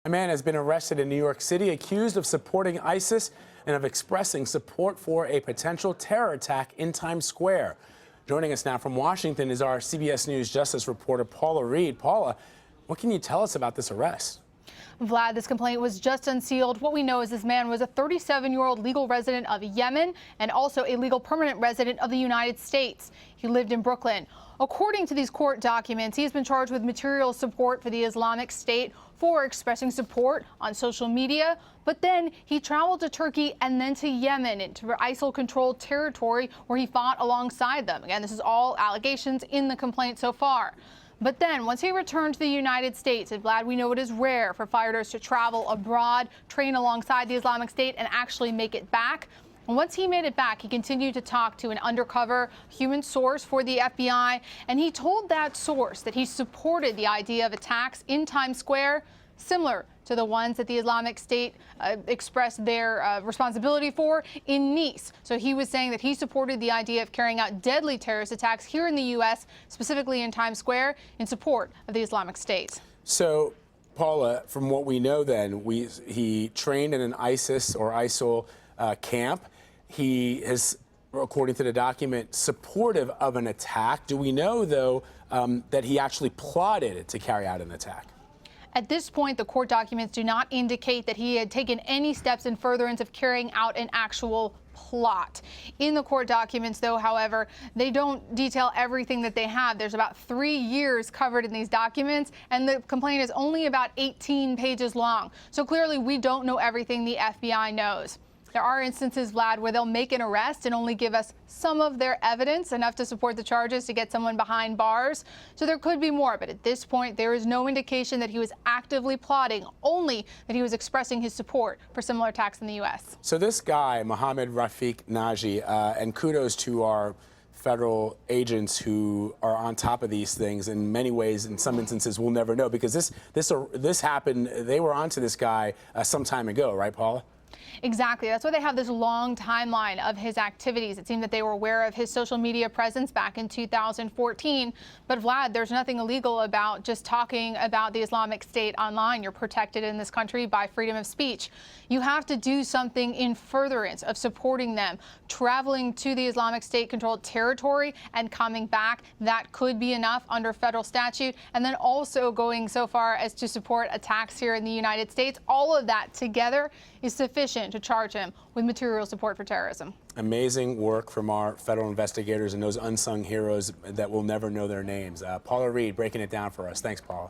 A man has been arrested in New York City accused of supporting ISIS and of expressing support for a potential terror attack in Times Square. Joining us now from Washington is our CBS News Justice reporter Paula Reid. Paula, what can you tell us about this arrest? Vlad, this complaint was just unsealed. What we know is this man was a 37-year-old legal resident of Yemen and also a legal permanent resident of the United States. He lived in Brooklyn. According to these court documents, he has been charged with material support for the Islamic State for expressing support on social media. But then he traveled to Turkey and then to Yemen, into ISIL-controlled territory where he fought alongside them. Again, this is all allegations in the complaint so far. But then, once he returned to the United States, and Vlad, we know it is rare for fighters to travel abroad, train alongside the Islamic State, and actually make it back. And once he made it back, he continued to talk to an undercover human source for the FBI, and he told that source that he supported the idea of attacks in Times Square, similar to the ones that the Islamic State expressed their responsibility for in Nice. So he was saying that he supported the idea of carrying out deadly terrorist attacks here in the U.S., specifically in Times Square, in support of the Islamic State. So, Paula, from what we know then, he trained in an ISIS or ISIL camp. He is, according to the document, supportive of an attack. Do we know, though, that he actually plotted to carry out an attack? At this point, the court documents do not indicate that he had taken any steps in furtherance of carrying out an actual plot. In the court documents, though, however, they don't detail everything that they have. There's about 3 years covered in these documents, and the complaint is only about 18 pages long. So clearly, we don't know everything the FBI knows. There are instances, Vlad, where they'll make an arrest and only give us some of their evidence, enough to support the charges to get someone behind bars. So there could be more, but at this point, there is no indication that he was actively plotting, only that he was expressing his support for similar attacks in the U.S. So this guy, Mohammed Rafiq Naji, and kudos to our federal agents who are on top of these things. In many ways, in some instances, we'll never know, because this happened. They were onto this guy some time ago, right, Paula? Exactly. That's why they have this long timeline of his activities. It seemed that they were aware of his social media presence back in 2014. But Vlad, there's nothing illegal about just talking about the Islamic State online. You're protected in this country by freedom of speech. You have to do something in furtherance of supporting them. Traveling to the Islamic State-controlled territory and coming back, that could be enough under federal statute. And then also going so far as to support attacks here in the United States. All of that together is sufficient to charge him with material support for terrorism. Amazing work from our federal investigators and those unsung heroes that we'll never know their names. Paula Reid breaking it down for us. Thanks, Paula.